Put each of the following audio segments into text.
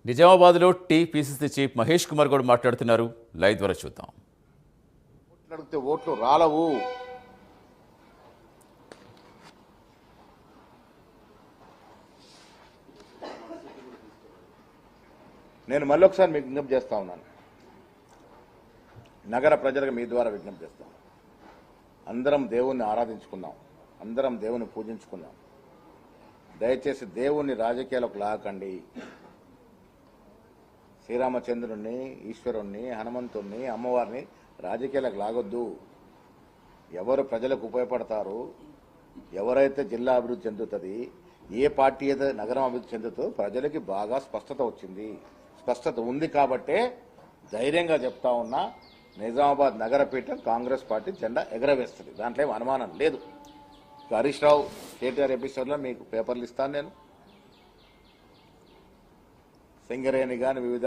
నిజామాబాద్లో TPCC chief Mahesh Kumar Goud మాట్లాడుతున్నారు. Live ద్వారా చూద్దాం. అడిగితే ఓట్లు రాలవు. నేను మళ్ళొకసారి మీకు విజ్ఞప్తి చేస్తా ఉన్నాను. నగర ప్రజలకు మీ ద్వారా విజ్ఞప్తి చేస్తాను. అందరం దేవుణ్ణి ఆరాధించుకుందాం, అందరం దేవుని పూజించుకుందాం. దయచేసి దేవుణ్ణి రాజకీయాలకు లాగకండి. శ్రీరామచంద్రుణ్ణి, ఈశ్వరుణ్ణి, హనుమంతుణ్ణి, అమ్మవారిని రాజకీయాలకు లాగొద్దు. ఎవరు ప్రజలకు ఉపయోగపడతారు, ఎవరైతే జిల్లా అభివృద్ధి చెందుతుంది, ఏ పార్టీ అయితే నగరం అభివృద్ధి చెందుతుందో ప్రజలకి బాగా స్పష్టత వచ్చింది. స్పష్టత ఉంది కాబట్టే ధైర్యంగా చెప్తా ఉన్నా, నిజామాబాద్ నగరపీఠం కాంగ్రెస్ పార్టీ జెండా ఎగరవేస్తుంది. దాంట్లో ఏం అనుమానం లేదు. హరీష్ రావు కేటీఆర్ ఎపిసోడ్లో మీకు పేపర్లు ఇస్తాను. నేను సింగరేణి కానీ వివిధ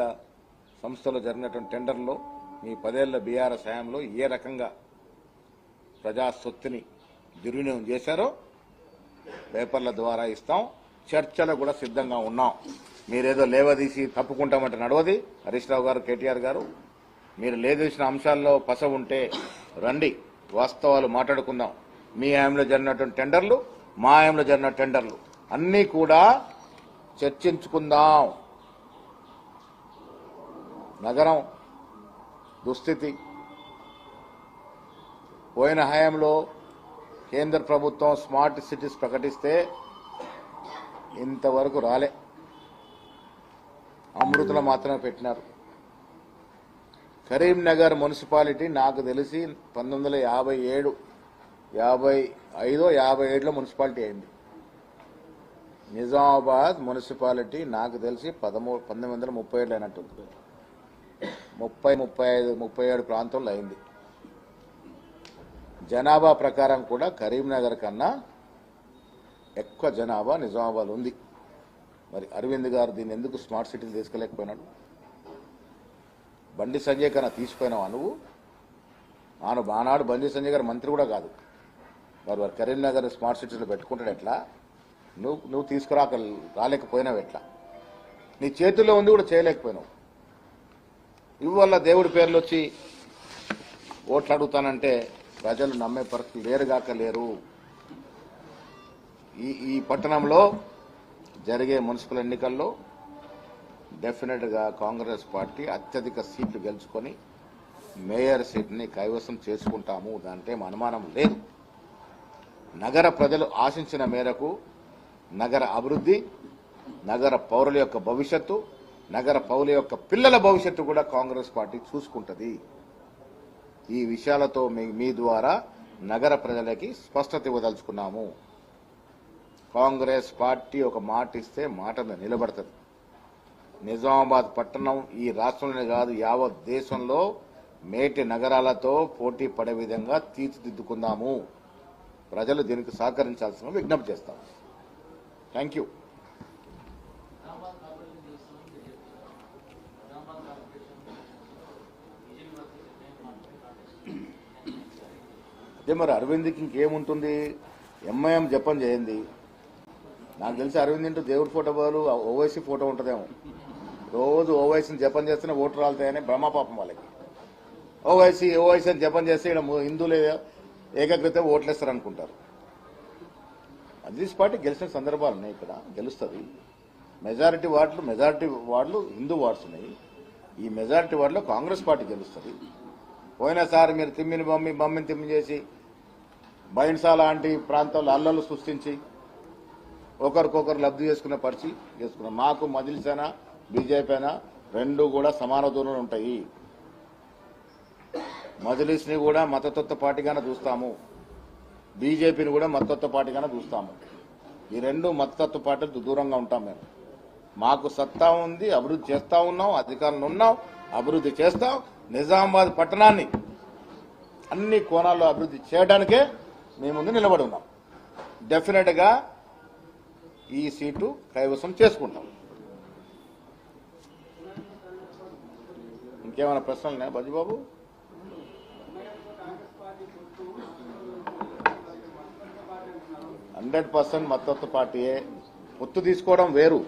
సంస్థల్లో జరిగినటువంటి టెండర్లో మీ 10 ఏళ్ల బీఆర్ఎస్ హయాంలో ఏ రకంగా ప్రజా సొత్తుని దుర్వినియోగం చేశారో పేపర్ల ద్వారా ఇస్తాం. చర్చలు కూడా సిద్ధంగా ఉన్నాం. మీరేదో లేవదీసి తప్పుకుంటామంటే నడవది. హరీష్ రావు గారు, కేటీఆర్ గారు, మీరు లేదీసిన అంశాల్లో పస ఉంటే రండి, వాస్తవాలు మాట్లాడుకుందాం. మీ హయాంలో జరిగినటువంటి టెండర్లు, మా హయాంలో జరిగిన టెండర్లు అన్నీ కూడా చర్చించుకుందాం. నగరం దుస్థితి, పోయిన హయాంలో కేంద్ర ప్రభుత్వం స్మార్ట్ సిటీస్ ప్రకటిస్తే ఇంతవరకు రాలే, అమృతలో మాత్రమే పెట్టినారు. కరీంనగర్ మున్సిపాలిటీ నాకు తెలిసి 1957, 55, 57లో మున్సిపాలిటీ అయింది. నిజామాబాద్ మున్సిపాలిటీ నాకు తెలిసి 1937 అయినట్టుంది. 30, 35, 37 ప్రాంతంలో అయింది. జనాభా ప్రకారం కూడా కరీంనగర్ కన్నా ఎక్కువ జనాభా నిజామాబాద్ ఉంది. మరి అరవింద్ గారు దీన్ని ఎందుకు స్మార్ట్ సిటీలు తీసుకెళ్ళలేకపోయినాడు? బండి సంజయ్ కన్నా తీసిపోయినావా నువ్వు? ఆనాడు బండి సంజయ్ గారు మంత్రి కూడా కాదు. వారు కరీంనగర్ స్మార్ట్ సిటీలో పెట్టుకుంటాడు ఎట్లా? నువ్వు రాలేకపోయినావు ఎట్లా? నీ చేతుల్లో ఉంది కూడా చేయలేకపోయినావు. ఇవల్ల దేవుడి పేర్లు వచ్చి ఓట్లు అడుగుతానంటే ప్రజలు నమ్మే పరిస్థితి లేరు. ఈ పట్టణంలో జరిగే మున్సిపల్ ఎన్నికల్లో డెఫినెట్గా కాంగ్రెస్ పార్టీ అత్యధిక సీట్లు గెలుచుకొని మేయర్ సీట్ని కైవసం చేసుకుంటాము. దాంట్లో అనుమానం లేదు. నగర ప్రజలు ఆశించిన మేరకు నగర అభివృద్ధి, నగర పౌరుల యొక్క భవిష్యత్తు, నగర పౌరుల యొక్క పిల్లల భవిష్యత్తు కూడా కాంగ్రెస్ పార్టీ చూసుకుంటుంది. ఈ విషయాలతో మీ ద్వారా నగర ప్రజలకి స్పష్టత ఇవ్వదలుచుకున్నాము. కాంగ్రెస్ పార్టీ ఒక మాట ఇస్తే మాట మీద నిలబడుతుంది. నిజామాబాద్ పట్టణం ఈ రాష్ట్రంలోనే కాదు, యావత్ దేశంలో మేటి నగరాలతో పోటీ పడే విధంగా తీర్చిదిద్దుకుందాము. ప్రజలు దీనికి సహకరించాల్సిన విజ్ఞప్తి చేస్తాం. Thank you. అదే మరి అరవింద్కి ఇంకేముంటుంది? ఎంఐఎం జపం చేయండి. నాకు తెలిసి అరవింద్ ఇంటూ దేవుడి ఫోటో బదులు ఓవైసీ ఫోటో ఉంటుందేమో. రోజు ఓవైసీని జపం చేస్తేనే ఓట్లు రాలుతాయని బ్రహ్మపాపం వాళ్ళకి. ఓవైసీ అని జపం చేస్తే ఇక్కడ హిందువులు ఏకగ్రత ఓట్లేస్తారు అనుకుంటారు. మజ్లిస్ పార్టీ గెలిచిన సందర్భాలు ఉన్నాయి. ఇక్కడ గెలుస్తుంది. మెజారిటీ వార్డులు హిందూ వార్డ్స్ ఉన్నాయి. ఈ మెజారిటీ వార్డులో కాంగ్రెస్ పార్టీ గెలుస్తుంది. పోయినసారి మీరు బమ్మిని తిమ్మి చేసి బైన్సా లాంటి ప్రాంతాల్లో అల్లలు సృష్టించి ఒకరికొకరు లబ్ధి చేసుకునే పరిస్థితి చేసుకున్నాం. మాకు మజ్లిస్ అయినా బీజేపీ అయినా రెండు కూడా సమాన దూరంలో ఉంటాయి. మజ్లిస్ని కూడా మతతత్వ పార్టీగానే చూస్తాము, బీజేపీని కూడా మతతత్వ పార్టీగానే చూస్తాము. ఈ రెండు మతతత్వ పార్టీలు దూరంగా ఉంటాం. మేము మాకు సత్తా ఉంది, అభివృద్ధి చేస్తా ఉన్నాం, అధికారంలో ఉన్నాం, అభివృద్ధి చేస్తాం. నిజామాబాద్ పట్టణాన్ని అన్ని కోణాల్లో అభివృద్ధి చేయడానికే మేము ముందు నిలబడి ఉన్నాం. డెఫినెట్గా ఈ సీటు కైవసం చేసుకుంటాం. ఇంకేమైనా ప్రశ్నలు ఉన్నాయా బజ్జుబాబు? %100 మద్దతు పార్టీయే. పొత్తు తీసుకోవడం వేరు,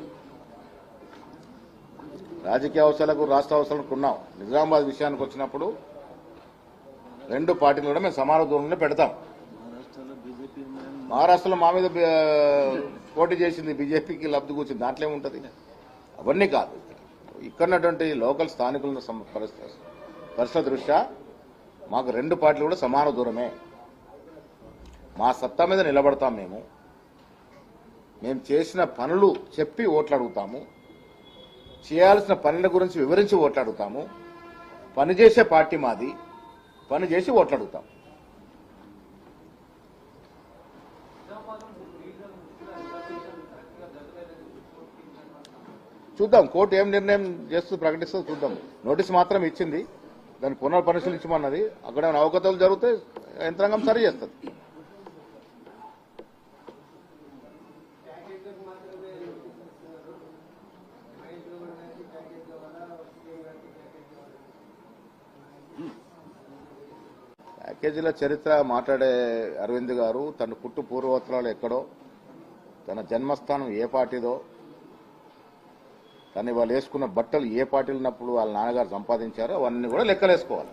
రాజకీయ అవసరాలకు రాష్ట్ర అవసరాలకు ఉన్నాం. నిజామాబాద్ విషయానికి వచ్చినప్పుడు 2 పార్టీలు కూడా మేము సమాన దూరంలో పెడతాం. మహారాష్ట్రలో మా మీద పోటీ చేసింది బీజేపీకి లబ్ధి కూర్చుంది, దాంట్లో ఏముంటుంది? అవన్నీ కాదు. ఇక్కడ ఉన్నటువంటి లోకల్ స్థానికుల పరిస్థితుల దృష్ట్యా మాకు 2 పార్టీలు కూడా సమాన దూరమే. మా సత్తా మీద నిలబడతాం. మేము చేసిన పనులు చెప్పి ఓట్లు అడుగుతాము, చేయాల్సిన పనుల గురించి వివరించి ఓట్లు అడుగుతాము. పని చేసే పార్టీ మాది, పని చేసి ఓట్లు అడుగుతాం. చూద్దాం కోర్టు ఏం నిర్ణయం చేస్తూ ప్రకటిస్తుందో చూద్దాం. నోటీస్ మాత్రం ఇచ్చింది, దాన్ని పునర్పరిశీలించమన్నది. అక్కడ అవకతవకలు జరిగితే యంత్రాంగం సరి చేస్తుంది. ప్యాకేజీల చరిత్ర మాట్లాడే అరవింద్ గారు తన పుట్టు పూర్వోత్తరాలు ఎక్కడో, తన జన్మస్థానం ఏ పార్టీదో, తను వాళ్ళు వేసుకున్న బట్టలు ఏ పార్టీలు ఉన్నప్పుడు వాళ్ళ నాన్నగారు సంపాదించారో అవన్నీ కూడా లెక్కలేసుకోవాలి.